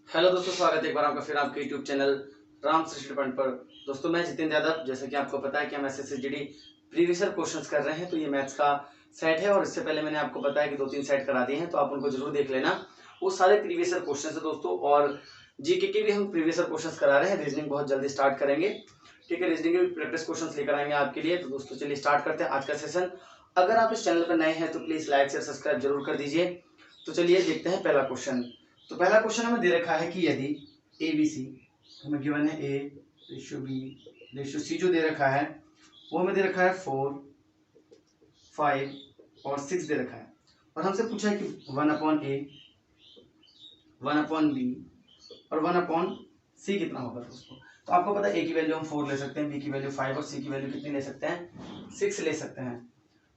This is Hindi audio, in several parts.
हेलो दोस्तों, स्वागत है एक बार आपका फिर आपके यूट्यूब चैनल राम सृष्टि पॉइंट पर। दोस्तों मैं जितेंद्र यादव, जैसे कि आपको पता है कि हम एसएससी प्रीवियस ईयर क्वेश्चंस कर रहे हैं। तो ये मैथ्स का सेट है और इससे पहले मैंने आपको बताया कि 2-3 सेट करा दिए हैं, तो आप उनको जरूर देख लेना। वो सारे प्रीवियस ईयर क्वेश्चन है दोस्तों, और जीके के भी हम प्रीवियस ईयर क्वेश्चन करा रहे हैं। रीजनिंग बहुत जल्दी स्टार्ट करेंगे, ठीक है। रीजनिंग के भी प्रैक्टिस क्वेश्चन लेकर आएंगे आपके लिए। तो दोस्तों चलिए स्टार्ट करते हैं आज का सेशन। अगर आप इस चैनल पर नए हैं तो प्लीज लाइक शेयर सब्सक्राइब जरूर कर दीजिए। तो चलिए देखते हैं पहला क्वेश्चन। तो पहला क्वेश्चन हमें दे रखा है कि यदि ए बी सी हमें गिवन है, A ratio B ratio C जो दे रखा है वो हमें दे रखा है 4, 5 और 6 दे रखा है। और हमसे पूछा है कि 1/a, 1/b और 1/c कितना होगा दोस्तों। तो आपको पता है ए की वैल्यू हम 4 ले सकते हैं, बी की वैल्यू 5 और सी की वैल्यू कितनी ले सकते हैं, 6 ले सकते हैं।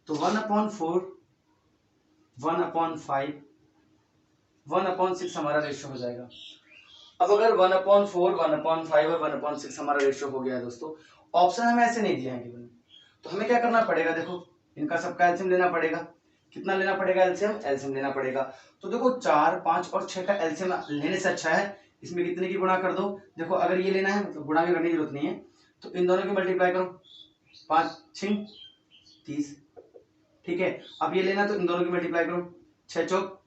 तो 1/4, 1/5, 1/6 हमारा रेशियो हो जाएगा। अब अगर 1/4, 1/5 और 1/6 हमारा रेशियो हो गया है दोस्तों, ऑप्शन हमें ऐसे नहीं दिया है गिवन, तो हमें क्या करना पड़ेगा, देखो इनका सबका एलसीएम लेना पड़ेगा। कितना लेना पड़ेगा एलसीएम, एलसीएम लेना पड़ेगा। तो देखो 4, 5 और 6 का एलसीएम लेने से अच्छा है इसमें कितने की गुणा कर दो। देखो अगर ये लेना है मतलब गुणा भी करने की जरूरत नहीं है, तो इन दोनों की मल्टीप्लाई करो, 5 6 30, ठीक है। अब ये लेना तो इन दोनों की मल्टीप्लाई करो, 6 चौक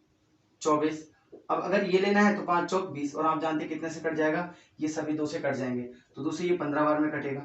24। अब अगर ये लेना है तो 5 चौक 20, और आप जानते हैं कितने से कट जाएगा, ये सभी 2 से कट जाएंगे। तो 2 से ये 15 बार में कटेगा,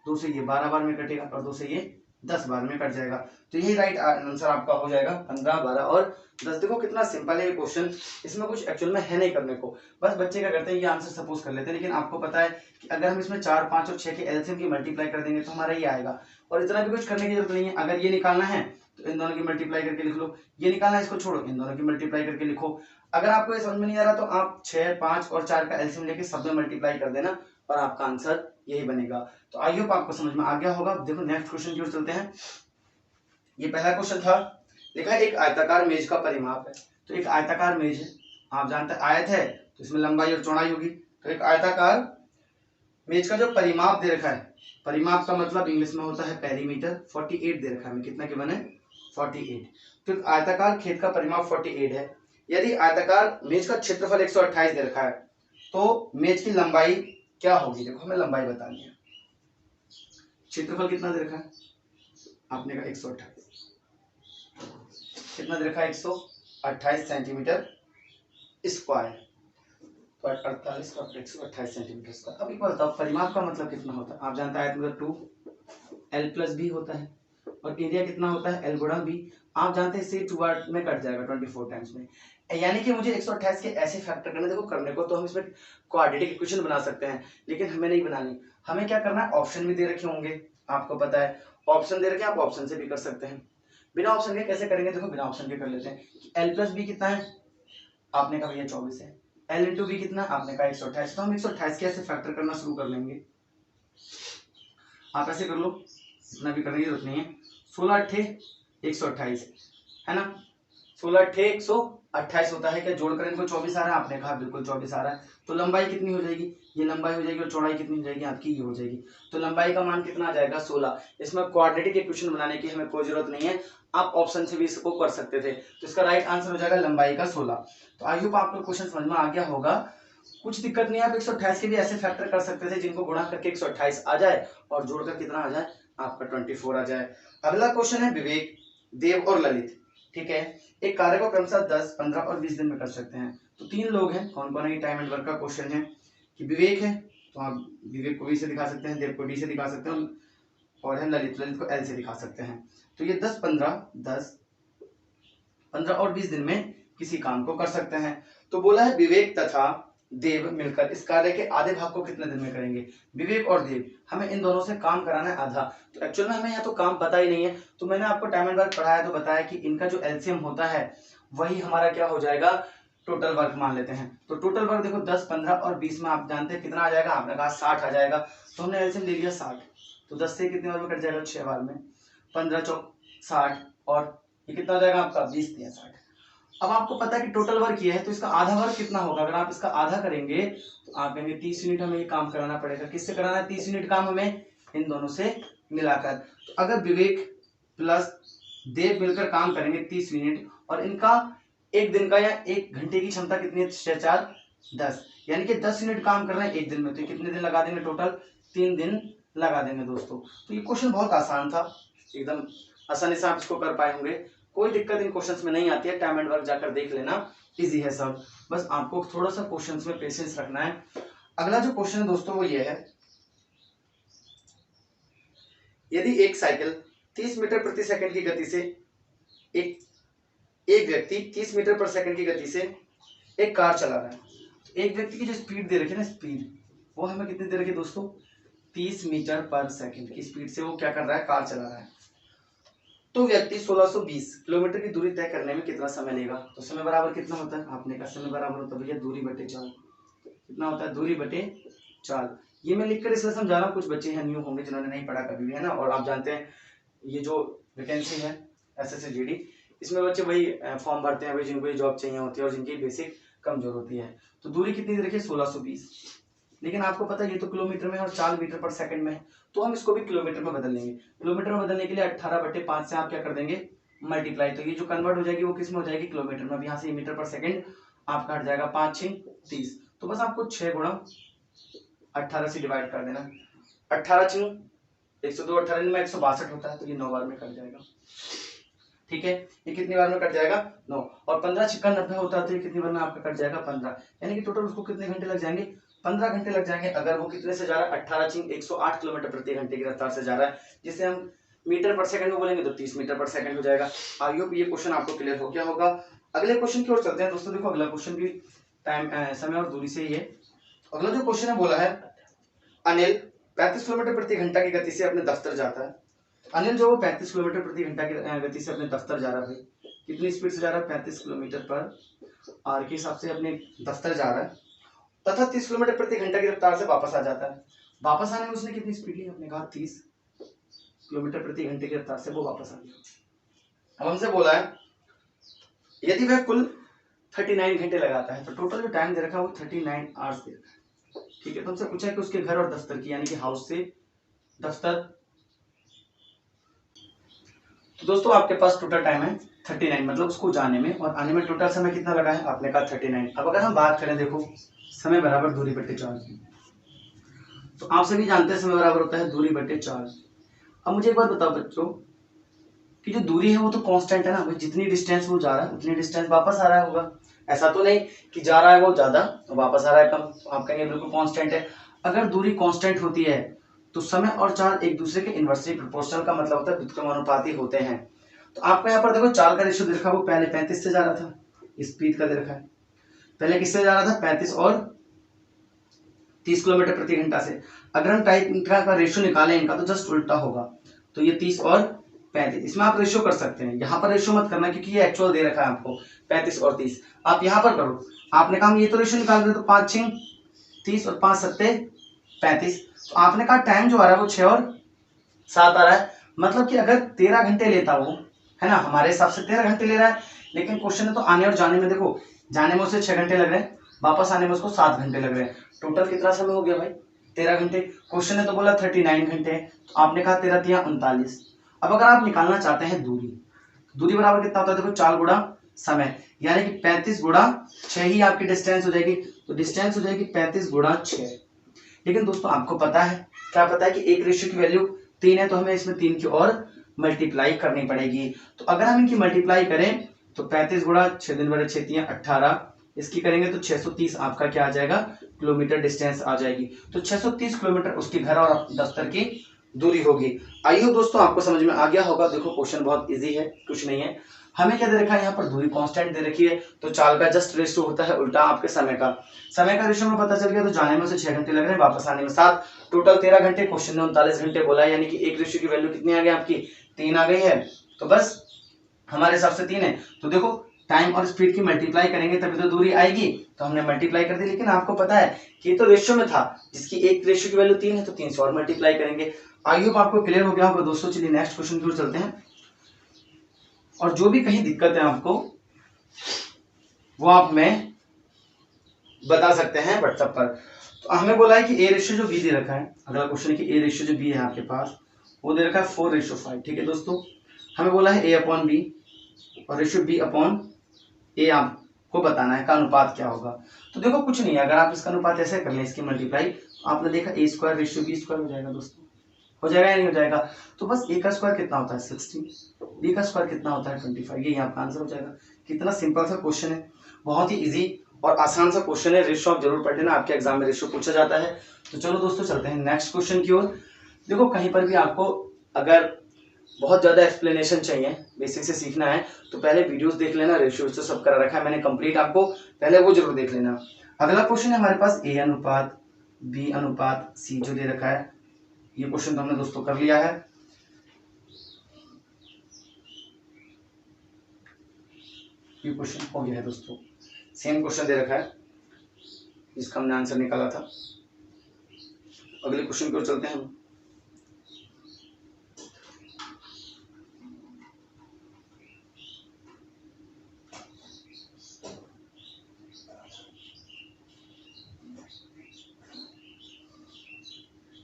2 से ये 12 बार में कटेगा और 2 से ये 10 बार में कट जाएगा। तो यही राइट आंसर आपका हो जाएगा 15, 12 और 10। देखो कितना सिंपल है ये क्वेश्चन, इसमें कुछ एक्चुअल में है नहीं करने को, बस बच्चे क्या करते हैं ये आंसर सपोज कर लेते हैं। लेकिन आपको पता है कि अगर हम इसमें 4, 5 और 6 के एलसीएम की मल्टीप्लाई कर देंगे तो हमारा ये आएगा। और इतना भी कुछ करने की जरूरत नहीं है। अगर ये निकालना है तो इन दोनों की मल्टीप्लाई करके लिख लो, ये निकालना है इसको छोड़ो, इन दोनों की मल्टीप्लाई करके लिखो। अगर आपको ये समझ में नहीं आ रहा तो आप 6, 5 और 4 का एलसीएम लेके सब में मल्टीप्लाई कर देना और आपका आंसर यही बनेगा। तो आई होप आपको समझ में आ गया होगा। देखो नेक्स्ट क्वेश्चन की ओर चलते हैं। ये पहला क्वेश्चन था, लिखा है एक आयताकार मेज का परिमाप है। तो एक आयताकार मेज है, आप जानते हैं आयत है तो इसमें लंबाई और चौड़ाई होगी। तो एक आयताकार मेज का जो परिमाप दे रखा है, परिमाप का मतलब इंग्लिश में होता है पेरीमीटर, 48 दे रखा है। कितना के बने 48। तो एक आयताकार खेत का परिमाप 48 है। यदि आयताकार मेज का क्षेत्रफल 128 दे रखा है तो मेज की लंबाई क्या होगी। देखो हमें लंबाई बतानी है। क्षेत्रफल कितना दे रखा है, आपने कहा 128, कितना दे रखा है 128 सेंटीमीटर स्क्वायर, तो 48 का 128 सेंटीमीटर स्क्वायर। अब एक बार बताओ परिमाप का मतलब कितना होता है। आप जानते हैं आयत मतलब 2 L प्लस बी होता है, और एरिया कितना होता है L गुणा बी। आप जानते हैं इसे 2 पार्ट में कट जाएगा 24 टाइम्स में, यानी कि मुझे 128 के ऐसे फैक्टर करने, देखो करने को तो हम इसमें क्वाड्रेटिक इक्वेशन बना सकते हैं, लेकिन हमें नहीं बनानी। हमें क्या करना है, ऑप्शन भी दे रखे होंगे, आपको पता है ऑप्शन दे रखे, आप ऑप्शन से भी कर सकते हैं। बिना ऑप्शन के कैसे करेंगे, देखो बिना ऑप्शन के कर लेते हैं। L प्लस बी कितना है, आपने कहा भैया 24 है। L इंटू बी कितना, आपने कहा 128। तो हम 128 के ऐसे फैक्टर करना शुरू कर लेंगे। आप ऐसे कर लो, इतना भी करने की जरूरत नहीं है। 16 अट्ठे 128 है ना, 16 अट्ठे 128 होता है। क्या जोड़कर इनको 24 आ रहा है, आपने कहा बिल्कुल 24 आ रहा है। तो लंबाई कितनी हो जाएगी, ये लंबाई हो जाएगी, और चौड़ाई कितनी हो जाएगी आपकी, ये हो जाएगी। तो लंबाई का मान कितना आ जाएगा 16। इसमें क्वाड्रेटिक इक्वेशन बनाने की हमें कोई जरूरत नहीं है, आप ऑप्शन से भी इसको कर सकते थे। तो इसका राइट आंसर हो जाएगा लंबाई का 16। तो आई होप आपको क्वेश्चन समझ में आ गया होगा। कुछ दिक्कत नहीं है, आप 128 के भी ऐसे फैक्टर कर सकते थे जिनको गुणा करके 128 आ जाए और जोड़कर कितना आ जाए, आपका 24 आ जाए। अगला क्वेश्चन है विवेक, देव और ललित, ठीक है। एक कार्य को क्रमशः 10, 15 और 20 दिन में कर सकते हैं। तो 3 लोग हैं, कौन कौन है, ये टाइम एंड वर्क का क्वेश्चन है। कि विवेक है तो आप विवेक को वी से दिखा सकते हैं, देव को डी से दिखा सकते हैं, और है ललित, ललित को एल से दिखा सकते हैं। तो ये 10, 15 और 20 दिन में किसी काम को कर सकते हैं। तो बोला है विवेक तथा देव मिलकर इस कार्य के आधे भाग को कितने दिन में करेंगे। विवेक और देव, हमें इन दोनों से काम कराना है आधा। तो एक्चुअल में हमें यहाँ तो काम पता ही नहीं है, तो मैंने आपको टाइम एंड वर्क पढ़ाया तो बताया कि इनका जो एलसीएम होता है वही हमारा क्या हो जाएगा, टोटल वर्क मान लेते हैं। तो टोटल वर्क देखो 10, 15 और 20 में आप जानते हैं कितना आ जाएगा, आपने कहा 60 आ जाएगा। तो हमने एलसीएम ले लिया 60। तो 10 से कितने बार में कट जाएगा, 6 बार में, 15 चौक 60, और ये कितना हो जाएगा आपका 20 दिया 60। अब आपको पता है कि टोटल वर्क ये है, तो इसका आधा वर्क कितना होगा। अगर आप इसका आधा करेंगे तो आप कहेंगे 30 यूनिट हमें ये काम कराना पड़ेगा। किससे कराना है 30 यूनिट काम, हमें इन दोनों से मिलाकर। तो अगर विवेक प्लस देव मिलकर काम करेंगे 30 यूनिट, और इनका एक दिन का या एक घंटे की क्षमता कितनी है, 6 4 10, यानी कि 10 यूनिट काम कर रहे हैं एक दिन में, तो कितने दिन लगा देंगे टोटल? 3 दिन लगा देंगे दोस्तों। तो ये क्वेश्चन बहुत आसान था, एकदम आसानी से आप इसको कर पाए होंगे, कोई दिक्कत इन क्वेश्चंस में नहीं आती है। टाइम एंड वर्क जाकर देख लेना, इजी है सब, बस आपको थोड़ा सा क्वेश्चंस में पेशेंस रखना है। अगला जो क्वेश्चन है दोस्तों वो ये है, यदि एक साइकिल 30 मीटर प्रति सेकंड की गति से एक व्यक्ति 30 मीटर पर सेकंड की गति से एक कार चला रहा है, एक व्यक्ति की जो स्पीड दे रखी है ना, स्पीड वो हमें कितनी दे रखी है दोस्तों? 30 मीटर पर सेकंड की स्पीड से वो क्या कर रहा है? कार चला रहा है। तो व्यक्ति 1620 किलोमीटर की दूरी तय करने में कितना समय लेगा? तो समय बराबर कितना होता है? आपने कहा समय बराबर होता है भैया दूरी बटे चाल। कितना होता है? दूरी बटे चाल। ये मैं लिखकर इसलिए समझा रहा हूँ, कुछ बच्चे हैं न्यू होंगे जिन्होंने नहीं पढ़ा कभी भी, है ना। और आप जानते हैं ये जो वैकेंसी है SSC GD, इसमें बच्चे वही फॉर्म भरते हैं, वही जिनको ये जॉब चाहिए होती है और जिनकी बेसिक कमजोर होती है। तो दूरी कितनी रखी है? 1620। लेकिन आपको पता है ये तो किलोमीटर में और चाल मीटर पर सेकंड में है, तो हम इसको भी किलोमीटर में बदल लेंगे। किलोमीटर में बदलने के लिए 18/5 से आप क्या कर देंगे? मल्टीप्लाई। तो ये जो कन्वर्ट हो जाएगी वो किस में हो जाएगी? किलोमीटर में। अब यहाँ से मीटर पर सेकंड आपका हट जाएगा, 5 6 30। तो बस आपको 6 गुणा 18 से डिवाइड कर देना। 18 6 102, 18 में 162 होता है, तो ये 9 बार में कट जाएगा। ठीक है, ये कितनी बार में कट जाएगा? 9। और 15 6 90 होता है, तो ये कितनी बार में आपका कट जाएगा? 15। यानी कि टोटल उसको कितने घंटे लग जाएंगे? 15 घंटे लग जाएंगे। अगर वो कितने से जा रहा है? 18 6 108 किलोमीटर प्रति घंटे की रफ्तार से जा रहा है, जिसे हम मीटर पर सेकंड में बोलेंगे तो 30 मीटर पर सेकंड हो जाएगा। आई होप ये क्वेश्चन आपको क्लियर हो गया होगा। अगले क्वेश्चन की ओर चलते हैं दोस्तों। देखो अगला क्वेश्चन भी टाइम समय और दूरी से ही है। अगला जो क्वेश्चन है बोला है, अनिल 35 किलोमीटर प्रति घंटा की गति से अपने दफ्तर जाता है। अनिल जो 35 किलोमीटर प्रति घंटा की गति से अपने दफ्तर जा रहा है, भाई कितनी स्पीड से जा रहा है? 35 किलोमीटर पर आवर के हिसाब से अपने दफ्तर जा रहा है, तथा 30 किलोमीटर प्रति घंटा की रफ्तार से वापस आ जाता है। वापस आने में उसने कितनी स्पीड ली? आपने कहा 30 किलोमीटर प्रति घंटे की रफ्तार से वो वापस आ गया। अब हमसे बोला है यदि वह कुल 39 घंटे लगाता है, तो टोटल जो टाइम दे रखा है वो 39 आवर्स दे रखा है। ठीक है, तो हमसे पूछा है कि उसके घर और दफ्तर की, यानी कि हाउस से दफ्तर। तो दोस्तों आपके पास टोटल टाइम है 39, मतलब उसको जाने में और आने में टोटल समय कितना लगा है? आपने कहा 39। अब अगर हम बात करें, देखो समय बराबर दूरी बटे चाल की, तो आप सभी जानते हैं समय बराबर होता है दूरी बटे चाल। अब मुझे एक बात बताओ बच्चों कि जो दूरी है वो तो कांस्टेंट है ना भाई, जितनी डिस्टेंस वो जा रहा है उतनी डिस्टेंस वापस आ रहा है होगा। ऐसा तो नहीं कि जा रहा है वो ज्यादा तो वापस आ रहा है कम। आप कहेंगे बिल्कुल कांस्टेंट है। अगर दूरी कांस्टेंट होती है तो समय और चाल एक दूसरे के इनवर्सली प्रोपोर्शनल का मतलब होता है व्युत्क्रमानुपाती होते हैं। तो आपको यहाँ पर देखो चाल का रेशियो दे रखा है, वो पहले 35 से जा रहा था, स्पीड का दे रखा है, पहले किससे जा रहा था? 35 और 30 किलोमीटर प्रति घंटा से। अगर हम टाइम का रेशियो निकालें इनका तो जस्ट उल्टा होगा, तो ये 30 और 35, इसमें आप रेशियो कर सकते हैं। यहाँ पर रेशियो मत करना क्योंकि ये एक्चुअल दे रखा है आपको 35 और 30, आप यहाँ पर करो। आपने कहा हम ये तो रेशियो निकाल रहे, तो 5 6 30 और 5 7 35। तो आपने कहा टाइम जो आ रहा है वो 6 और 7 आ रहा है, मतलब कि अगर 13 घंटे लेता वो, है ना, हमारे हिसाब से 13 घंटे ले रहा है, लेकिन क्वेश्चन है तो आने और जाने में, देखो जाने में उसे 6 घंटे लग रहे हैं, वापस आने में उसको 7 घंटे लग रहे हैं। टोटल कितना समय हो गया भाई? 13 घंटे। क्वेश्चन ने तो बोला 39 घंटे, तो आपने कहा 13 3 39। अब अगर आप निकालना चाहते हैं दूरी, दूरी बराबर कितना होता है? देखो 4 गुणा समय, यानी कि 35 गुणा 6 ही आपकी डिस्टेंस हो जाएगी। तो डिस्टेंस हो जाएगी 35 गुणा 6। लेकिन दोस्तों आपको पता है, क्या पता है कि एक रेशियो की वैल्यू 3 है, तो हमें इसमें 3 की और मल्टीप्लाई करनी पड़ेगी। तो अगर हम इनकी मल्टीप्लाई करें तो 35 गुणा 6 दिन बड़े 6 3 18, इसकी करेंगे तो 630 आपका क्या आ जाएगा? किलोमीटर डिस्टेंस आ जाएगी। तो 630 किलोमीटर उसके घर और दफ्तर की दूरी होगी। आई होप दोस्तों आपको समझ में आ गया होगा। देखो क्वेश्चन बहुत इजी है, कुछ नहीं है। हमें क्या दे रखा है यहाँ पर? दूरी कांस्टेंट दे रखी है, तो चाल का जस्ट रेशियो होता है उल्टा आपके समय का। समय का रेशियो में पता चल गया, तो जाने में उसे 6 घंटे लग रहे हैं, वापस आने में 7, टोटल 13 घंटे। क्वेश्चन ने 39 घंटे बोला है, यानी कि एक रेशियो की वैल्यू कितनी आ गई आपकी? 3 आ गई है। तो बस हमारे हिसाब से 3 है। तो देखो टाइम और स्पीड की मल्टीप्लाई करेंगे तभी तो दूरी आएगी, तो हमने मल्टीप्लाई कर दी। लेकिन आपको पता है कि ये तो रेशियो में था, जिसकी एक रेशियो की वैल्यू 3 है, तो 3 से और मल्टीप्लाई करेंगे। आई होप आपको क्लियर हो गया होगा दोस्तों। चलिए नेक्स्ट क्वेश्चन की ओर चलते हैं। और जो भी कहीं दिक्कत है आपको, वो आप में बता सकते हैं व्हाट्सएप पर। तो हमें बोला है कि ए रेशियो जो बी दे रखा है, अगला क्वेश्चन है कि ए रेशियो जो बी है आपके पास, वो दे रखा है 4:5। ठीक है दोस्तों, हमें बोला है ए अपॉन बी और रेशियो बी अपॉन ए आपको को बताना है का अनुपात क्या होगा। तो देखो कुछ नहीं है, अगर आप इसका अनुपात ऐसे कर लें, इसकी मल्टीप्लाई, तो आपने देखा a square ratio b square हो जाएगा दोस्तों, हो जाएगा या नहीं हो जाएगा। तो बस a का स्क्वायर कितना होता है 16, b का स्क्वायर कितना होता है 25, ये यहाँ का आंसर हो जाएगा। कितना सिंपल सा क्वेश्चन है, बहुत ही इजी और आसान सा क्वेश्चन है। रेशियो आप जरूर पढ़ लेना, आपके एग्जाम में रेशियो पूछा जाता है। तो चलो दोस्तों चलते हैं नेक्स्ट क्वेश्चन की ओर। देखो कहीं पर भी आपको अगर बहुत ज्यादा एक्सप्लेनेशन चाहिए, बेसिक से सीखना है, तो पहले वीडियोस देख लेना, रेशियो तो सब करा रखा है मैंने कंप्लीट, आपको पहले वो जरूर देख लेना। अगला क्वेश्चन है हमारे पास a अनुपात b अनुपात c जो दे रखा है, ये क्वेश्चन तो हमने दोस्तों कर लिया है। ये क्वेश्चन हो गया है दोस्तों, सेम क्वेश्चन दे रखा है जिसका हमने आंसर निकाला था। अगले क्वेश्चन की ओर चलते हैं हम।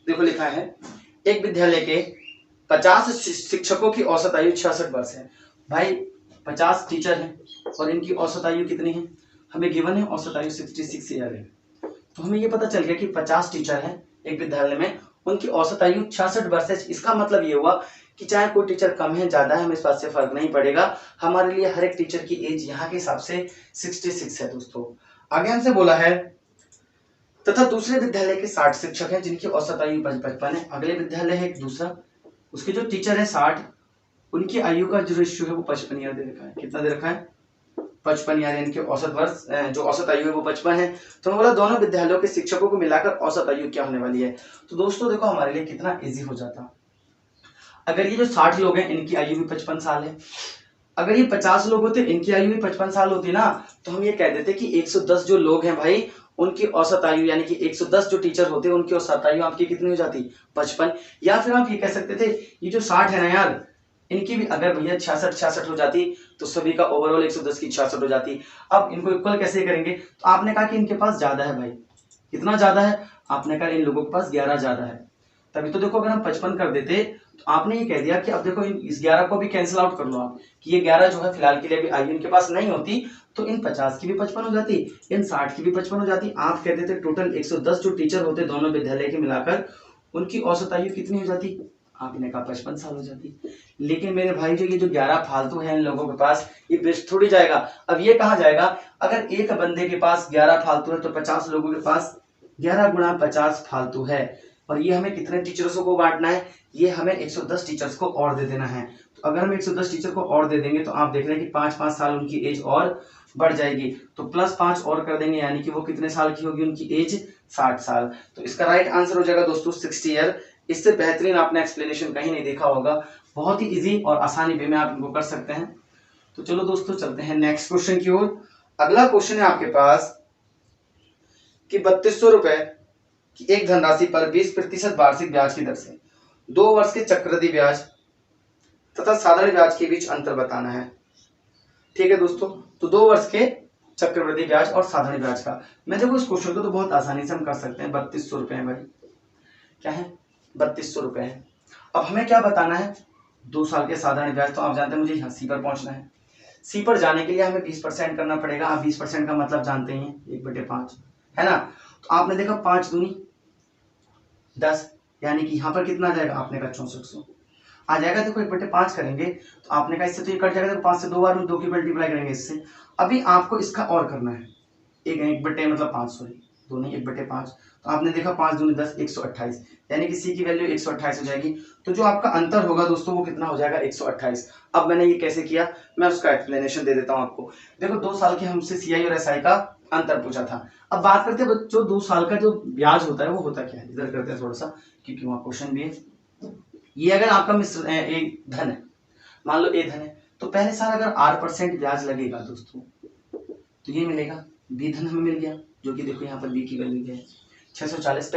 देखो लिखा है एक विद्यालय के 50 शिक्षकों की औसत आयु 66 वर्ष है। भाई 50 टीचर हैं और इनकी औसत आयु कितनी है, हमें गिवन है औसत आयु 66 ईयर है। तो हमें ये पता चल गया कि 50 टीचर हैं एक विद्यालय में, उनकी औसत आयु 66 वर्ष है। इसका मतलब ये हुआ कि चाहे कोई टीचर कम है ज्यादा है, हमें इस बात से फर्क नहीं पड़ेगा, हमारे लिए हर एक टीचर की एज यहाँ के हिसाब से 66 है दोस्तों। आगे हमसे बोला है तथा दूसरे विद्यालय के 60 शिक्षक हैं जिनकी औसत आयु 55 है। अगले विद्यालय है एक दूसरा, उसके जो टीचर है 60, उनकी आयु का जो रेशियो है वो 55 ईयर दे रखा है। कितना दे रखा है 55 ईयर, इनके औसत वर्ष जो औसत आयु है वो 55 है। तो बोला दोनों विद्यालयों के शिक्षकों को मिलाकर औसत आयु क्या होने वाली है। तो दोस्तों देखो हमारे लिए कितना इजी हो जाता, अगर ये जो 60 लोग हैं इनकी आयु भी 55 साल है, अगर ये 50 लोग होते इनकी आयु भी 55 साल होती ना, तो हम ये कह देते कि 110 जो लोग हैं भाई उनकी औसत आयु यानी कि 110 जो टीचर होते हैं उनकी औसत आयु आपकी कितनी हो जाती 55। या फिर आप ये कह सकते थे ये जो 60 है ना यार, इनकी भी अगर भैया 66 हो जाती तो सभी का ओवरऑल 110 की 66 हो जाती। अब इनको इक्वल कैसे करेंगे, तो आपने कहा कि इनके पास ज्यादा है भाई, कितना ज्यादा है, आपने कहा इन लोगों के पास 11 ज्यादा है, तभी तो देखो अगर हम 55 कर देते तो आपने ये कह दिया कि अब देखो इस 11 को भी कैंसिल आउट कर लो आप, कि ये 11 जो है फिलहाल के लिए भी आयु इनके पास नहीं होती, तो इन 50 की भी 55 हो जाती, इन 60 की भी 55 हो जाती। आप कहते थे टोटल 110 जो टीचर होते दोनों विद्यालय के मिलाकर उनकी औसत आयु कितनी हो जाती, आपने कहा 55 साल हो जाती। लेकिन मेरे भाई जो ये जो 11 फालतू है इन लोगों के पास, ये वेस्ट थोड़ी जाएगा। अब ये कहा जाएगा अगर एक बंदे के पास 11 फालतू है तो 50 लोगों के पास 11 गुणा 50 फालतू है, और ये हमें कितने टीचर्स को बांटना है, ये हमें 110 टीचर्स को और दे देना है। तो अगर हम 110 टीचर को और दे देंगे तो आप देख रहे हैं कि 5-5 साल उनकी एज और बढ़ जाएगी, तो +5 और कर देंगे यानी कि वो कितने साल की होगी उनकी एज 60 साल। तो इसका राइट आंसर हो जाएगा दोस्तों 60 ईयर। इससे बेहतरीन आपने एक्सप्लेनेशन कहीं नहीं देखा होगा, बहुत ही इजी और आसानी वे में आप इनको कर सकते हैं। तो चलो दोस्तों चलते हैं नेक्स्ट क्वेश्चन की ओर। अगला क्वेश्चन है आपके पास कि 3200 रुपए की एक धनराशि पर 20% वार्षिक ब्याज की दर से 2 वर्ष के चक्रवृद्धि ब्याज तथा साधारण ब्याज के बीच अंतर बताना है। ठीक है दोस्तों, तो 2 वर्ष के चक्रवृद्धि ब्याज और साधारण ब्याज का, मैं देखो इस क्वेश्चन को तो बहुत आसानी से हम कर सकते हैं। 3200 रुपए है भाई, क्या है 3200 रुपए है। अब हमें क्या बताना है 2 साल के साधारण ब्याज, तो आप जानते हैं मुझे यहाँ सी पर पहुंचना है। सी पर जाने के लिए हमें 20% करना पड़ेगा। आप 20% का मतलब जानते ही हैं 1/5 है ना। तो आपने देखा 5 दूनी 10, यानी कि यहाँ पर कितना आ जाएगा, आपने कहा 6400 आ जाएगा। देखो 1/5 करेंगे तो आपने कहा इससे तो ये कट जाएगा, तो 5 से 2 बार 2 की मल्टीप्लाई करेंगे इससे। अभी आपको इसका और करना है, एक बटे मतलब 5 सॉरी 2 नहीं 1/5, तो आपने देखा 5 दूनी 10 128, यानी कि सी की वैल्यू 128 हो जाएगी। तो जो आपका अंतर होगा दोस्तों वो कितना हो जाएगा 128। अब मैंने ये कैसे किया, मैं उसका एक्सप्लेनेशन दे देता हूँ आपको। देखो 2 साल के हमसे सीआई और एसआई का अंतर पूछा था। अब बात करते हैं जो 2 साल का जो ब्याज होता है वो होता क्या है, इधर करते हैं थोड़ा सा क्योंकि वहां क्वेश्चन भी है। ये अगर आपका मिश्र एक धन है, मान लो ए धन है, तो पहले साल अगर 8% ब्याज लगेगा दोस्तों तो ये मिलेगा, बी धन हमें मिल गया जो कि देखो यहाँ पर बी की वैल्यू क्या है 640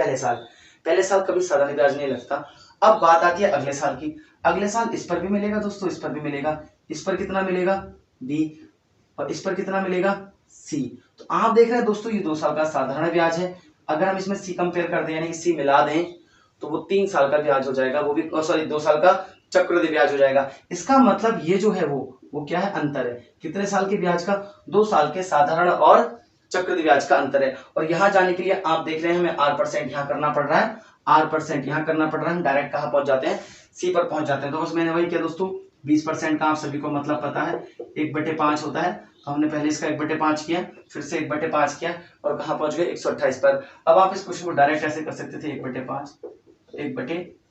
पहले साल कभी साधारण ब्याज नहीं लगता। अब बात आती है अगले साल की, अगले साल इस पर भी मिलेगा दोस्तों, इस पर भी मिलेगा, इस पर कितना मिलेगा बी और इस पर कितना मिलेगा सी। तो आप देख रहे हैं दोस्तों ये 2 साल का साधारण ब्याज है, अगर हम इसमें सी कंपेयर कर दें यानी कि सी मिला दें तो वो 3 साल का ब्याज हो जाएगा, वो भी सॉरी 2 साल का चक्रवृद्धि ब्याज हो जाएगा। इसका मतलब ये जो है वो वो क्या है, अंतर है। कितने साल के ब्याज का, 2 साल के साधारण और चक्रवृद्धि ब्याज का अंतर है। और यहाँ जाने के लिए आप देख रहे हैं हमें R% यहाँ करना पड़ रहा है, R% यहाँ करना पड़ रहा है, हम डायरेक्ट कहाँ पहुंच जाते हैं, C पर पहुंच जाते हैं। तो बस मैंने वही किया दोस्तों, 20% का आप सभी को मतलब पता है 1/5 होता है, तो हमने पहले इसका 1/5 किया, फिर से 1/5 किया और कहाँ पहुंच गए 128 पर। अब आप इस क्वेश्चन को डायरेक्ट ऐसे कर सकते थे, 1/5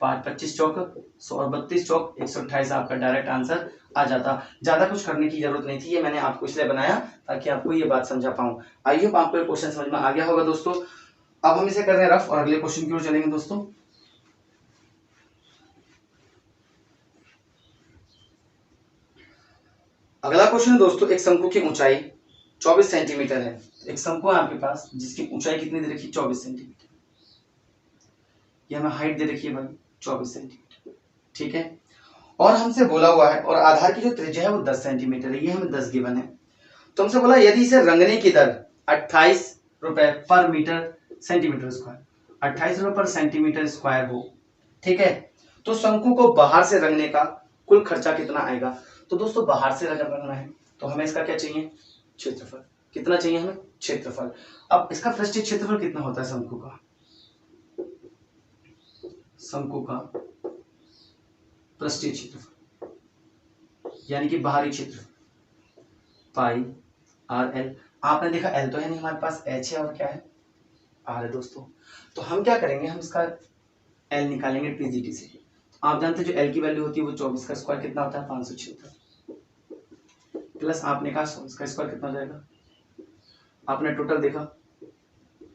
25 चौक 100 और 32 चौक 128 आपका डायरेक्ट आंसर आ जाता। ज्यादा कुछ करने की जरूरत नहीं थी, ये मैंने आपको इसलिए बनाया ताकि आपको ये बात समझा पाऊं। आई होप आपको ये क्वेश्चन समझ में आ गया होगा दोस्तों। अब हम इसे कर रहे हैं रफ और अगले क्वेश्चन की ओर चलेंगे दोस्तों। अगला क्वेश्चन है दोस्तों, एक शंकु की ऊंचाई 24 सेंटीमीटर है। एक शंकु है आपके पास जिसकी ऊंचाई कितनी दे रखी है, 24 सेंटीमीटर। ये हमें हाइट दे रखी है भाई 24 सेंटीमीटर, ठीक है। और हमसे बोला हुआ है, और आधार की जो त्रिज्या है वो 10 सेंटीमीटर है, ये हमें 10 गिवन है। तो हमसे बोला यदि इसे रंगने की दर 28 रुपए पर मीटर सेंटीमीटर स्क्वायर, 28 रुपए पर सेंटीमीटर स्क्वायर हो, ठीक है, तो शंकु को बाहर से रंगने का कुल खर्चा कितना आएगा। तो दोस्तों बाहर से अगर रंगना है तो हमें इसका क्या चाहिए, क्षेत्रफल। कितना चाहिए हमें, क्षेत्रफल। अब इसका पृष्ठीय क्षेत्रफल कितना होता है शंकु का, शंकु का पृष्ठीय क्षेत्रफल यानी कि बाहरी क्षेत्रफल पाई आर एल। आपने देखा एल तो है नहीं हमारे पास, एच है और क्या है, आर है दोस्तों। तो हम क्या करेंगे, हम इसका एल निकालेंगे पीजीटी से। आप जानते हैं जो एल की वैल्यू होती है वो 24 का स्क्वायर कितना होता है, 576 प्लस आपने कहा 100 इसका स्क्वायर कितना हो जाएगा। आपने टोटल देखा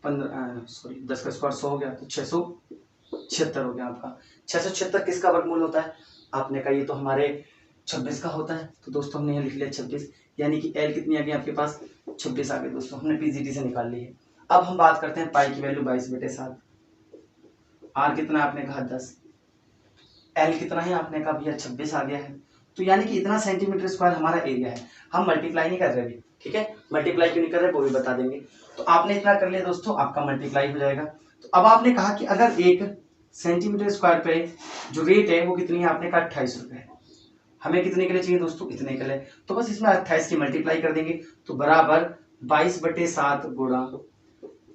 10 का स्क्वायर 100 हो गया, तो 676 हो गया आपका। 676 किसका वर्गमूल होता है, आपने कहा ये तो हमारे 26 का होता है, तो दोस्तों हमने यहाँ लिख लिया 26, यानी कि एल कितनी आ गई आपके पास, 26 आ गई दोस्तों, हमने पीजीटी से निकाल ली है। अब हम बात करते हैं पाई की वैल्यू 22/7, आर कितना आपने कहा 10, एल कितना है आपने कहा भैया 26 आ गया है। तो यानी कि इतना सेंटीमीटर स्क्वायर हमारा एरिया है। हम मल्टीप्लाई नहीं कर रहे अभी, ठीक है, मल्टीप्लाई क्यों नहीं कर रहे वो भी बता देंगे। तो आपने इतना कर लिया दोस्तों, आपका मल्टीप्लाई हो जाएगा। तो अब आपने कहा कि अगर 1 सेंटीमीटर स्क्वायर पे जो रेट है वो कितनी है, आपने कहा 28 रुपए है। हमें कितने के लिए चाहिए दोस्तों, इतने के लिए, तो बस इसमें 28 की मल्टीप्लाई कर देंगे, तो बराबर 22/7 गुणा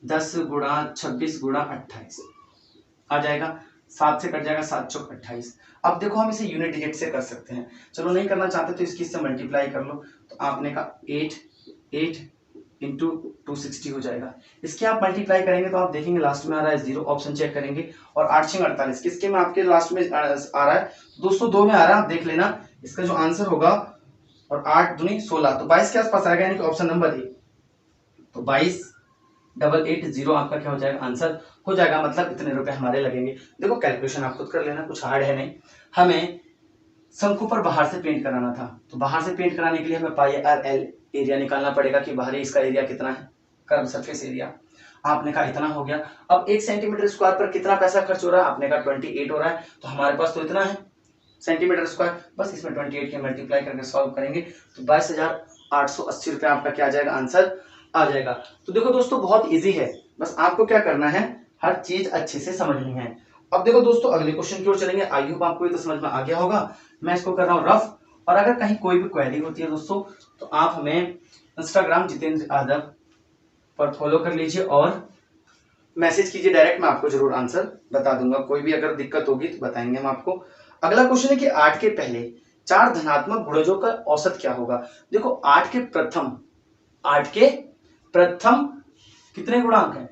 10 गुणा 26 गुणा 28 आ जाएगा। 7 से कट जाएगा, 7 चौक 28। अब देखो हम इसे यूनिट डिजिट से कर सकते हैं, चलो नहीं करना चाहते तो इसकी इससे मल्टीप्लाई कर लो। तो आपने कहा 8 इंटू 260 हो जाएगा। इसके आप मल्टीप्लाई करेंगे तो आप देखेंगे लास्ट में आ रहा है 0, ऑप्शन चेक करेंगे, और 8 6 48 किसके में आपके लास्ट में आ रहा है दोस्तों, 2 में आ रहा है, आप देख लेना इसका जो आंसर होगा। और 8 दूनी 16, तो 22 के आसपास आएगा, यानी कि ऑप्शन नंबर ए। तो 22,880 आपका क्या हो जाएगा, आंसर हो जाएगा। मतलब इतने रुपए हमारे लगेंगे। देखो कैलकुलेशन आप खुद कर लेना, कुछ हार्ड है नहीं। हमें शंकु पर बाहर से पेंट कराना था, तो बाहर से पेंट कराने के लिए हमें पाई आर एल एरिया निकालना पड़ेगा कि बाहरी इसका एरिया कितना है, कर्व सरफेस एरिया। आपने कहा इतना हो गया। अब 1 सेंटीमीटर स्क्वायर पर कितना पैसा खर्च हो रहा है, आपने कहा 28 हो रहा है, तो हमारे पास तो इतना है सेंटीमीटर स्क्वायर, बस इसमें 28 के मल्टीप्लाई करके सॉल्व करेंगे तो 22,880 रुपए आपका क्या आ जाएगा, आंसर आ जाएगा। तो देखो दोस्तों बहुत इजी है, बस आपको क्या करना है, हर चीज अच्छे से समझनी है। अब देखो दोस्तों अगले क्वेश्चन की ओर चलेंगे। आई होप आपको ये तो समझ में आ गया होगा। मैं इसको कर रहा हूँ रफ, और अगर कहीं कोई भी क्वेरी होती है दोस्तों तो आप हमें इंस्टाग्राम जितेंद्र यादव पर फॉलो कर लीजिए और मैसेज कीजिए डायरेक्ट, मैं आपको जरूर आंसर बता दूंगा। कोई भी अगर दिक्कत होगी तो बताएंगे हम आपको। अगला क्वेश्चन है कि 8 के पहले 4 धनात्मक गुणजों का औसत क्या होगा। देखो 8 के प्रथम कितने गुणांक हैं,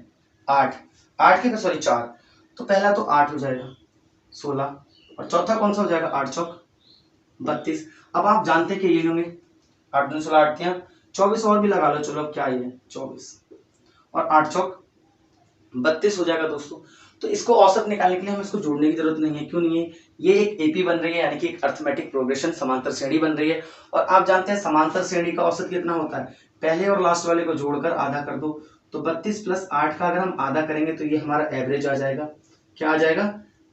8 के सॉरी 4, तो पहला तो 8 हो जाएगा 16, और चौथा कौन सा हो जाएगा 8 चौक 32। अब आप जानते हैं कि ये होंगे 8 दूनी 16 8 24 और भी लगा लो, चलो अब क्या ये 24 और 8 चौक 32 हो जाएगा दोस्तों। तो इसको औसत निकालने के लिए हमें इसको जोड़ने की जरूरत नहीं है। क्यों नहीं है, ये एक एपी बन रही है, यानी कि एक अर्थमेटिक प्रोग्रेशन समांतर श्रेणी बन रही है। और आप जानते हैं समांतर श्रेणी का औसत कितना होता है, पहले और लास्ट वाले को जोड़कर आधा कर दो, तो 32 + 8 का अगर हम आधा करेंगे तो ये हमारा एवरेज आ जाएगा। क्या आ जाएगा,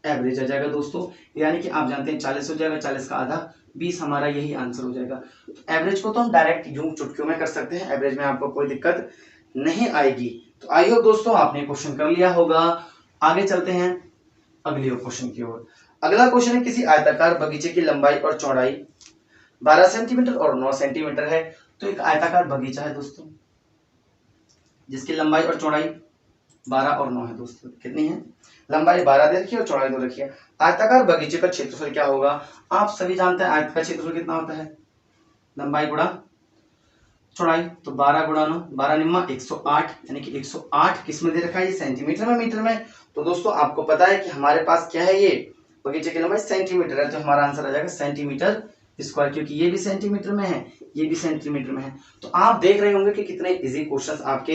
एवरेज आ जाएगा दोस्तों। यानी कि आप जानते हैं 40 हो जाएगा, 40 का आधा 20, हमारा यही आंसर हो जाएगा। तो एवरेज को तो हम डायरेक्ट यूं चुटकियों में कर सकते हैं, एवरेज में आपको कोई दिक्कत नहीं आएगी। तो आई होप दोस्तों आपने क्वेश्चन कर लिया होगा। आगे चलते हैं अगले क्वेश्चन की ओर। अगला क्वेश्चन है किसी आयताकार बगीचे की लंबाई और चौड़ाई 12 सेंटीमीटर और 9 सेंटीमीटर है। तो एक आयताकार बगीचा है दोस्तों, जिसकी लंबाई और चौड़ाई 12 और 9 है दोस्तों। कितनी है? लंबाई 12 दे रखी है और चौड़ाई 2 रखी है। आयताकार बगीचे का क्षेत्रफल क्या होगा? आप सभी जानते हैं आयत का क्षेत्रफल कितना होता है, लंबाई गुणा चौड़ाई। तो 12 गुणा 9, 12 निम्मा 108, यानी कि 108 किस में दे रखा है? ये सेंटीमीटर में, मीटर में। तो दोस्तों आपको पता है कि हमारे पास क्या है, ये बगीचे की लंबाई सेंटीमीटर है, तो हमारा आंसर आ जाएगा सेंटीमीटर स्क्वायर, क्योंकि ये भी सेंटीमीटर में है, ये भी सेंटीमीटर में है। तो आप देख रहे होंगे कि कितने इजी क्वेश्चंस आपके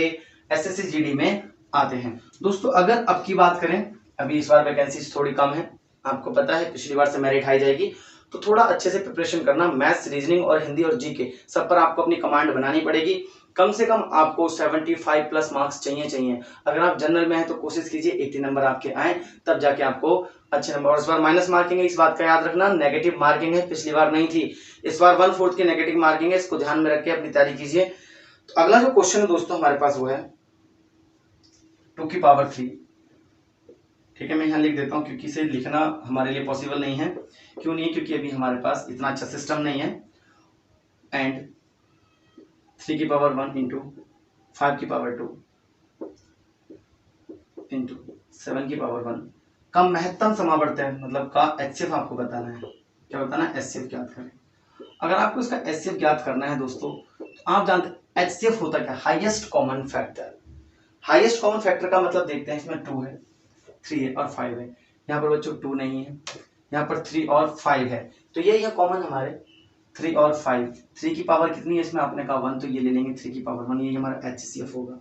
एसएससी जीडी में आते हैं दोस्तों। अगर अब की बात करें, अभी इस बार वैकेंसी थोड़ी कम है, आपको पता है पिछली बार से मेरिट हाई जाएगी, तो थोड़ा अच्छे से प्रिपरेशन करना। मैथ्स, रीजनिंग और हिंदी और जीके सब पर आपको अपनी कमांड बनानी पड़ेगी। कम से कम आपको 75 प्लस मार्क्स चाहिए। अगर आप जनरल में हैं तो कोशिश कीजिए 80 नंबर आपके आए, तब जाके आपको अच्छे नंबर। और इस बार माइनस मार्किंग है, इस बात का याद रखना, नेगेटिव मार्किंग है, पिछली बार नहीं थी, इस बार 1/4 की नेगेटिव मार्किंग है, इसको ध्यान में रख के अपनी तैयारी कीजिए। तो अगला जो क्वेश्चन है दोस्तों हमारे पास वो है 2 की पावर 3। ठीक है, मैं यहाँ लिख देता हूँ क्योंकि इसे लिखना हमारे लिए पॉसिबल नहीं है। क्यों नहीं है? क्योंकि अभी हमारे पास इतना अच्छा सिस्टम नहीं है। एंड 3 की पावर 1 इंटू 5 की पावर 2 इंटू 7 की पावर 1 का महत्तम समावर्त है, मतलब का एचसीएफ आपको बताना है। क्या बताना है? एचसीएफ ज्ञात करें। अगर आपको इसका एचसीएफ ज्ञात करना है दोस्तों, तो आप जानते हैं एचसीएफ होता क्या? Highest common factor. Highest common factor का मतलब देखते हैं, इसमें 2 है, 3 है और 5 है। यहाँ पर बच्चों 2 नहीं है, यहाँ पर 3 और 5 है, तो यही है कॉमन हमारे 3 और 5। 3 की पावर कितनी है इसमें? आपने कहा 1, तो ये ले लेंगे 3 की पावर 1, ये हमारा एचसीएफ होगा।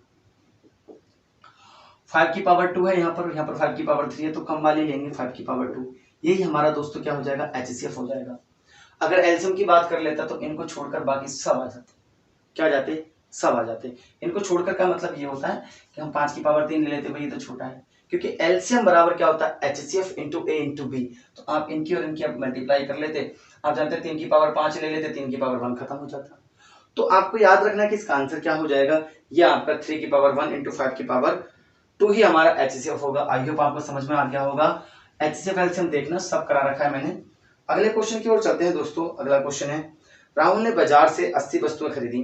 5 की पावर 2 है यहाँ पर 5 की पावर 3 है, तो कम वाले लेंगे 5 की पावर 2। यही हमारा दोस्तों क्या हो जाएगा? एचसीएफ हो जाएगा। अगर एलसीएम की बात कर लेता तो इनको छोड़कर बाकी सब आ जाते। क्या आ जाते? सब आ जाते। इनको छोड़कर का मतलब ये होता है कि हम 5 की पावर 3 ले लेते, भाई ये तो छोटा है, क्योंकि एलसीएम बराबर क्या होता है? एचसीएफ इंटू ए इंटू बी। तो आप इनकी और इनकी मल्टीप्लाई कर लेते, आप जानते हैं 3 की पावर 5 ले लेते, 3 की पावर 1 खत्म हो जाता। तो आपको याद रखना है कि इसका आंसर क्या हो जाएगा? ये आपका 3 की पावर 1 इंटू 5 की पावर 2 ही हमारा एचसीएफ होगा। आई होप आपको समझ में आ गया होगा। एचसीएफ एलसीएम देखना सब करा रखा है मैंने। अगले क्वेश्चन की ओर चलते हैं दोस्तों। अगला क्वेश्चन है, राहुल ने बाजार से 80 वस्तुएं खरीदी।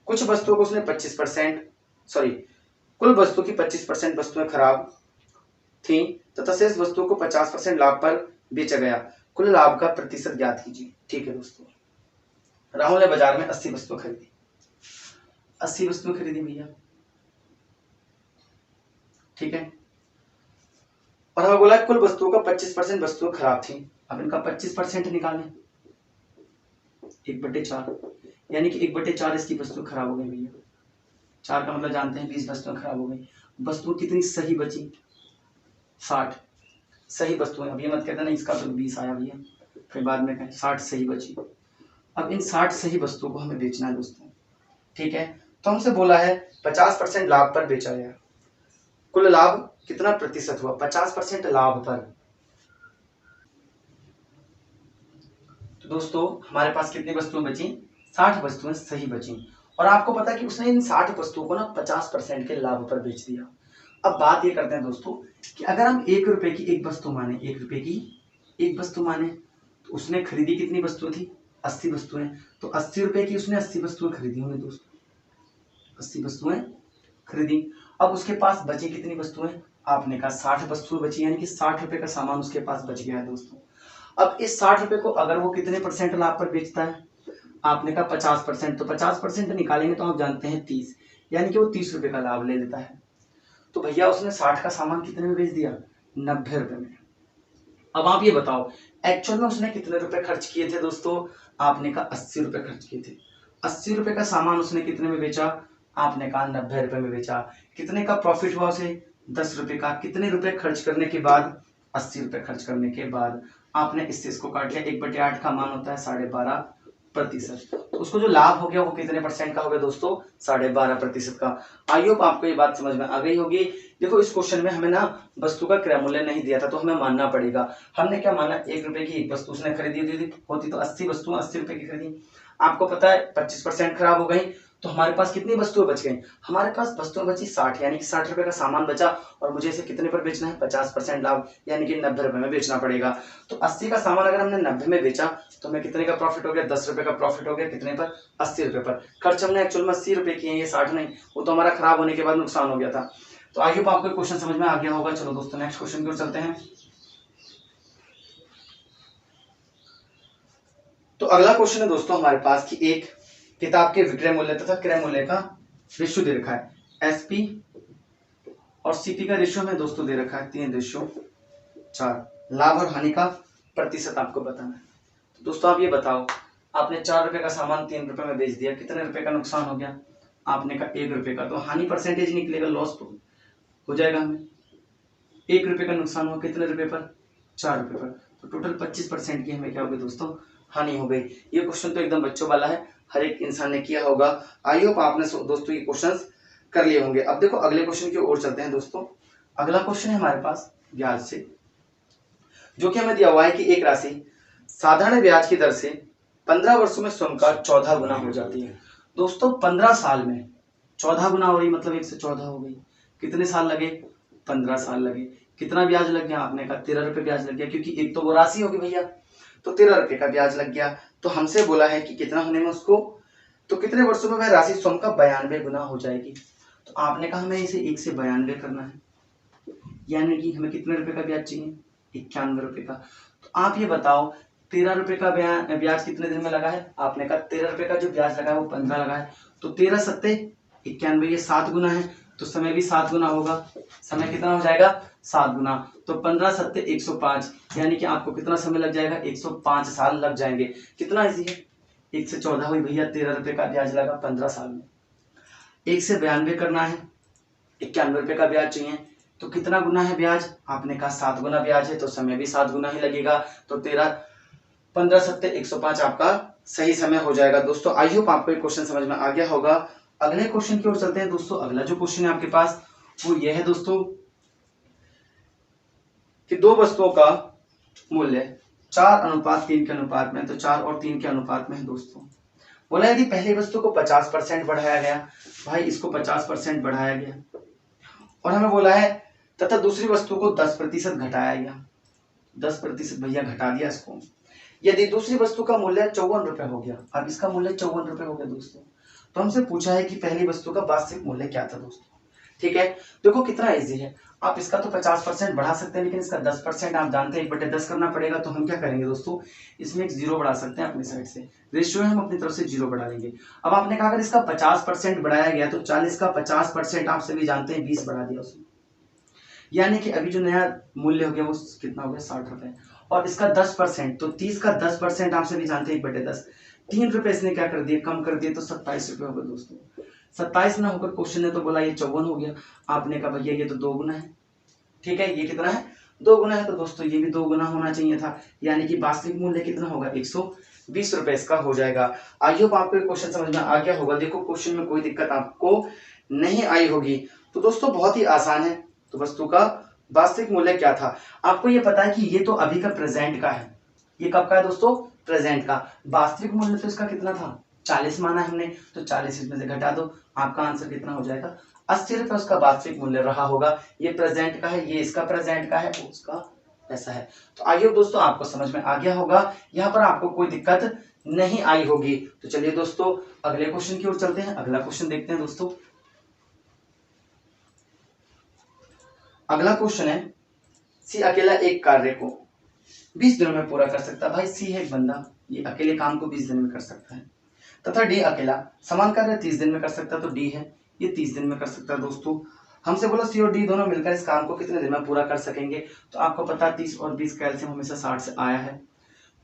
कुछ वस्तुओं को उसने 25%, सॉरी, कुल वस्तु की 25% वस्तुएं खराब थी तथा शेष वस्तुओं को 50% लाभ पर बेचा गया। कुल लाभ का प्रतिशत ज्ञात कीजिए। ठीक है दोस्तों, राहुल ने बाजार में 80 वस्तुएं खरीदी, 80 वस्तुएं खरीदी भैया, ठीक है, और हमें बोला कुल वस्तुओं का 25% वस्तुएं खराब थी। अब इनका 25% निकालें, 1/4, यानी कि 1/4 इसकी वस्तु खराब हो गई भैया। 4 का मतलब जानते हैं 20 वस्तुएं खराब हो गई। वस्तु कितनी सही बची? 60 सही वस्तुएं। अब ये मत कहते ना इसका तो 20 आया भैया, फिर बाद में कहें 60 सही बची। अब इन 60 सही वस्तुओं को हमें बेचना है दोस्तों, ठीक है। तो हमसे बोला है 50% लाभ पर बेचा गया। कुल लाभ कितना प्रतिशत हुआ? 50% लाभ पर। तो दोस्तों हमारे पास कितनी वस्तुएं बची? 60 वस्तुएं सही बची। और आपको पता है कि उसने इन 60 वस्तुओं को ना 50% के लाभ पर बेच दिया। अब बात ये करते हैं दोस्तों कि अगर हम 1 रुपए की एक वस्तु माने, 1 रुपए की एक वस्तु माने, तो उसने खरीदी कितनी वस्तुएं थी? 80 वस्तुएं। तो 80 रुपए की उसने 80 वस्तुएं खरीदी होंगी दोस्तों, 80 वस्तुएं खरीदी। अब उसके पास बची कितनी वस्तुएं? आपने कहा 60 वस्तुएं बची, यानी कि 60 रुपए का सामान उसके पास बच गया है दोस्तों। अब इस 60 रुपए को अगर वो कितने % लाभ पर बेचता है? आपने कहा 50%, तो 50% निकालेंगे तो आप जानते हैं 30, यानी कि वो 30 रुपए का लाभ ले लेता है। तो भैया उसने 60 का सामान कितने में बेच दिया? 90 रुपए में। अब आप ये बताओ एक्चुअल में उसने कितने रुपए खर्च किए थे दोस्तों? आपने कहा 80 रुपए खर्च किए थे। 80 रुपए का सामान उसने कितने में बेचा? आपने कहा 90 रुपए में बेचा। कितने का प्रॉफिट हुआ उसे? 10 रुपए का। कितने रुपए खर्च करने के बाद? 80 रुपए खर्च करने के बाद। आपने इससे इसको काट लिया, 1/8 का मान होता है 12.5%। तो उसको जो लाभ हो गया वो कितने % का हो गया दोस्तों? 12.5% का। आई होप आपको ये बात समझ में आ गई होगी। देखो इस क्वेश्चन में हमें ना वस्तु का क्रय मूल्य नहीं दिया था, तो हमें मानना पड़ेगा। हमने क्या माना? 1 रुपए की एक वस्तु उसने खरीदी होती तो 80 वस्तुएं 80 रुपए की खरीदी। आपको पता है 25% खराब हो गई, तो हमारे पास कितनी वस्तुएं बच गई? हमारे पास वस्तुएं बची 60, यानी कि 60 रुपए का सामान बचा और मुझे इसे कितने पर बेचना है? 50% लाभ, यानी कि 90 रुपए में बेचना पड़ेगा। तो 80 का सामान अगर हमने 90 में बेचा तो हमें कितने का प्रॉफिट हो गया? 10 रुपए का प्रॉफिट हो गया। कितने पर? 80 रुपए पर। खर्च हमने एक्चुअल में 80 रुपए किए हैं, ये 60 नहीं, वो तो हमारा खराब होने के बाद नुकसान हो गया था। तो आई होप आपको क्वेश्चन समझ में आ गया होगा। चलो दोस्तों नेक्स्ट क्वेश्चन की ओर चलते हैं। तो अगला क्वेश्चन है दोस्तों हमारे पास कि एक किताब के विक्रय मूल्य तथा क्रय मूल्य का रेशियो दे रखा है। एसपी और सीपी का रेशियो हमें दोस्तों दे रखा है 3:4। लाभ और हानि का प्रतिशत आपको बताना है। तो दोस्तों आप ये बताओ, आपने 4 रुपए का सामान 3 रुपए में बेच दिया, कितने रुपए का नुकसान हो गया? आपने कहा 1 रुपए का। तो हानि परसेंटेज निकलेगा, लॉस हो जाएगा हमें। 1 रुपए का नुकसान हुआ, कितने रुपए पर? 4 रुपए पर। तो टोटल 25% की हमें क्या होगी दोस्तों? हानि हो गई। ये क्वेश्चन तो एकदम बच्चों वाला है, हर एक इंसान ने किया होगा। आई होप आपने दोस्तों ये क्वेश्चंस कर लिए होंगे। अब देखो अगले क्वेश्चन की ओर चलते हैं दोस्तों। अगला क्वेश्चन है हमारे पास ब्याज से, जो कि हमें दिया हुआ है कि एक राशि साधारण ब्याज की दर से 15 वर्षों में स्वयं का 14 गुना हो जाती है। दोस्तों 15 साल में 14 गुना हो रही, मतलब 1 से 14 हो गई। कितने साल लगे? 15 साल लगे। कितना ब्याज लग गया? आपने कहा 13 रुपए ब्याज लग गया, क्योंकि एक तो वो राशि होगी भैया, तो 13 रुपए का ब्याज लग गया। तो हमसे बोला है कि कितना होने में उसको, तो कितने वर्षों में वह राशि स्वयं का 92 गुना हो जाएगी। तो आपने कहा हमें इसे 1 से 92 करना है, यानी कि हमें कितने रुपए का ब्याज चाहिए? 91 रुपए का। तो आप ये बताओ 13 रुपए का ब्याज कितने दिन में लगा है? आपने कहा 13 रुपए का जो ब्याज लगा है वो 15 लगा है। तो 13 सत्ते 91, ये 7 गुना है, तो समय भी 7 गुना होगा। समय कितना हो जाएगा? 7 गुना। तो 15 सत्ते 105, यानी कि आपको कितना समय लग जाएगा? 105 साल लग जाएंगे। कितना इजी है, 1 से 14 हुई भैया, 13 रुपए का ब्याज लगा 15 साल में। 1 से 92 करना है, 91 रुपए का ब्याज चाहिए, तो कितना गुना है ब्याज? आपने कहा 7 गुना ब्याज है, तो समय भी 7 गुना ही लगेगा। तो 15 सत्ते 105 आपका सही समय हो जाएगा। दोस्तों आई होप आपको ये क्वेश्चन समझ में आ गया होगा। अगले क्वेश्चन की ओर चलते हैं दोस्तों। अगला जो क्वेश्चन है आपके पास वो यह है दोस्तों कि दो वस्तुओं का मूल्य 4:3 के अनुपात में, तो 4 और 3 के अनुपात में है दोस्तों। बोला यदि पहली वस्तु को 50% बढ़ाया गया, भाई इसको 50% बढ़ाया गया, और हमें बोला है तथा दूसरी वस्तु को 10% घटाया गया, 10% भैया घटा दिया इसको। यदि दूसरी वस्तु का मूल्य 54 रुपए हो गया, अब इसका मूल्य 54 रुपए हो गया दोस्तों, तो हमसे पूछा है कि पहली वस्तु का वास्तविक मूल्य क्या था दोस्तों। ठीक है, देखो कितना इजी है। आप इसका तो 50% बढ़ा सकते हैं, लेकिन इसका 10% आप जानते हैं 1/10 करना पड़ेगा। तो हम क्या करेंगे दोस्तों, इसमें एक 0 बढ़ा सकते हैं अपनी साइड से, रेशियो है हम अपनी तरफ से 0 बढ़ा लेंगे। अब आपने कहा अगर इसका 50% बढ़ाया गया, तो 40 का 50% आप सभी जानते हैं 20 बढ़ा दिया उसमें, यानी कि अभी जो नया मूल्य हो गया वो कितना हो गया? 60 रुपए। और इसका 10%, तो 30 का 10% आप सभी जानते हैं 1/10, 3 रुपए इसने क्या कर दिए? कम कर दिए, तो 27 रुपए हो गए दोस्तों। 27 ना होकर क्वेश्चन ने तो बोला ये 54 हो गया। आपने कहा भैया ये तो 2 गुना है। ठीक है, ये कितना है? 2 गुना है। तो दोस्तों ये भी 2 गुना होना चाहिए था, यानी कि वास्तविक मूल्य कितना होगा? 120 रुपए इसका हो जाएगा। आई होप आपको क्वेश्चन समझ में आ गया होगा। देखो क्वेश्चन में कोई दिक्कत आपको नहीं आई होगी। तो दोस्तों बहुत ही आसान है। तो वस्तु का वास्तविक मूल्य क्या था? आपको ये पता है कि ये तो अभी का प्रेजेंट का है, ये कब का है दोस्तों? प्रेजेंट का। वास्तविक मूल्य तो इसका कितना था? 40 माना हमने, तो 40 इसमें से घटा दो, आपका आंसर कितना हो जाएगा? 80 रुपए उसका वास्तविक मूल्य रहा होगा। ये प्रेजेंट का है, ये इसका प्रेजेंट का है, उसका ऐसा है। तो आइए दोस्तों आपको समझ में आ गया होगा, यहाँ पर आपको कोई दिक्कत नहीं आई होगी। तो चलिए दोस्तों अगले क्वेश्चन की ओर चलते हैं। अगला क्वेश्चन देखते हैं दोस्तों। अगला क्वेश्चन है सी अकेला एक कार्य को 20 दिनों में पूरा कर सकता है। भाई सी है एक बंदा, ये अकेले काम को 20 दिन में कर सकता है, तथा डी अकेला समान कार्य 30 दिन में कर सकता है। तो डी है ये 30 दिन में कर सकता है दोस्तों। हमसे बोला सी और डी दोनों मिलकर इस काम को कितने दिन में पूरा कर सकेंगे। तो आपको पता है 30 और 20 कैल्शियम हमेशा 60 से आया है।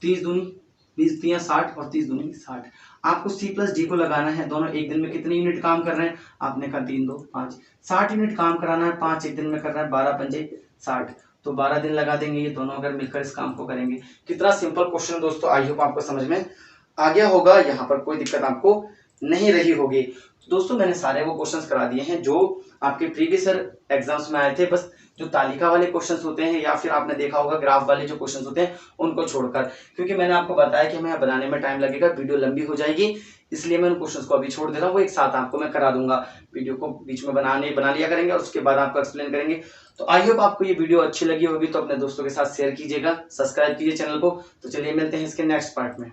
30 दूनी 20 तियां 60 और 30 दूनी 60। आपको सी प्लस डी को लगाना है, दोनों एक दिन में कितने यूनिट काम कर रहे हैं? आपने कहा 3 2 5, 60 यूनिट काम कराना है, 5 एक दिन में कर रहा है, 12 पंजे 60, तो 12 दिन लगा देंगे ये दोनों अगर मिलकर इस काम को करेंगे। कितना सिंपल क्वेश्चन दोस्तों, आई होप आपको समझ में आ गया होगा, यहाँ पर कोई दिक्कत आपको नहीं रही होगी। दोस्तों मैंने सारे वो क्वेश्चंस करा दिए हैं जो आपके प्रीवियस ईयर एग्जाम्स में आए थे, बस जो तालिका वाले क्वेश्चंस होते हैं या फिर आपने देखा होगा ग्राफ वाले जो क्वेश्चंस होते हैं उनको छोड़कर, क्योंकि मैंने आपको बताया कि हमें बनाने में टाइम लगेगा, वीडियो लंबी हो जाएगी, इसलिए मैं उन क्वेश्चंस को अभी छोड़ दे रहा हूँ। वो एक साथ आपको मैं करा दूंगा, वीडियो को बीच में बना लिया करेंगे और उसके बाद आपको एक्सप्लेन करेंगे। तो आई होप आपको ये वीडियो अच्छी लगी होगी, तो अपने दोस्तों के साथ शेयर कीजिएगा, सब्सक्राइब कीजिए चैनल को। तो चलिए मिलते हैं इसके नेक्स्ट पार्ट में।